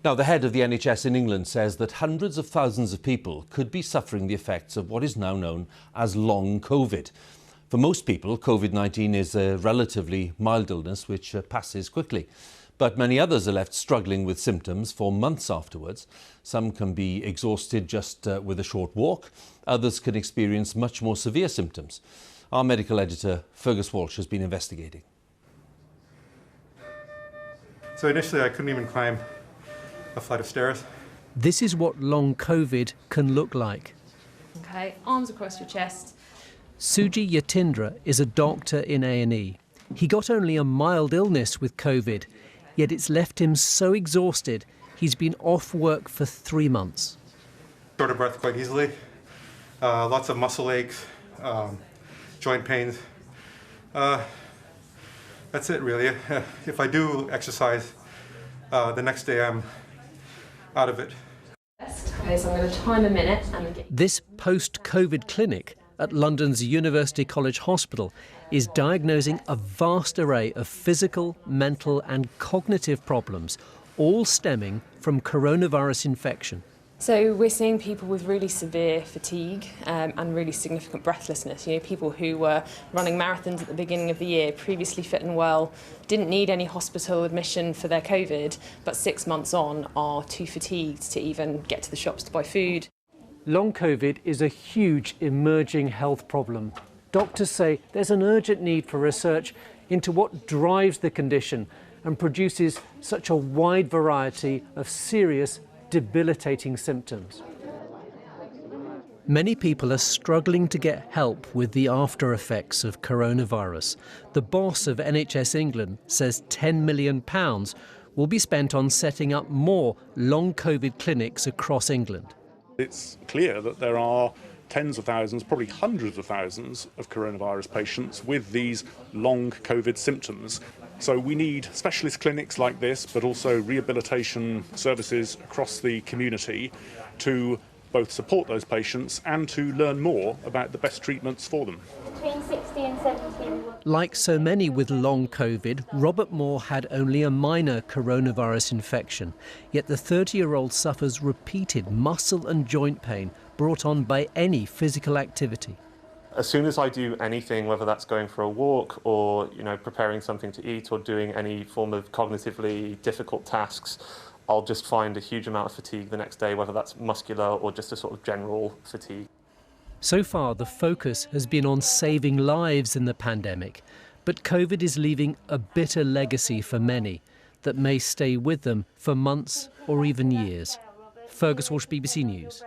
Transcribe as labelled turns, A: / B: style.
A: Now, the head of the NHS in England says that hundreds of thousands of people could be suffering the effects of what is now known as long COVID. For most people, COVID-19 is a relatively mild illness which passes quickly. But many others are left struggling with symptoms for months afterwards. Some can be exhausted just with a short walk. Others can experience much more severe symptoms. Our medical editor, Fergus Walsh, has been investigating.
B: So initially I couldn't even climb a flight of stairs.
C: This is what long COVID can look like.
D: Okay, arms across your chest.
C: Suji Yatindra is a doctor in A&E. He got only a mild illness with COVID, yet it's left him so exhausted he's been off work for 3 months.
B: Short of breath quite easily, lots of muscle aches, joint pains. That's it really. If I do exercise, the next day I'm out of it.
D: Okay, so I'm going to time a minute and
C: This post-COVID clinic at London's University College Hospital is diagnosing a vast array of physical, mental and cognitive problems, all stemming from coronavirus infection.
D: So we're seeing people with really severe fatigue and really significant breathlessness. You know, people who were running marathons at the beginning of the year, previously fit and well, didn't need any hospital admission for their COVID, but 6 months on are too fatigued to even get to the shops to buy food.
C: Long COVID is a huge emerging health problem. Doctors say there's an urgent need for research into what drives the condition and produces such a wide variety of serious, debilitating symptoms. Many people are struggling to get help with the after effects of coronavirus. The boss of NHS England says £10 million will be spent on setting up more long COVID clinics across England.
E: It's clear that there are tens of thousands, probably hundreds of thousands of coronavirus patients with these long COVID symptoms. So we need specialist clinics like this, but also rehabilitation services across the community to both support those patients and to learn more about the best treatments for them.
F: Between 60 and 70.
C: Like so many with long COVID, Robert Moore had only a minor coronavirus infection. Yet the 30-year-old suffers repeated muscle and joint pain brought on by any physical activity.
G: As soon as I do anything, whether that's going for a walk or preparing something to eat or doing any form of cognitively difficult tasks, I'll just find a huge amount of fatigue the next day, whether that's muscular or just a sort of general fatigue.
C: So far, the focus has been on saving lives in the pandemic, but COVID is leaving a bitter legacy for many that may stay with them for months or even years. Fergus Walsh, BBC News.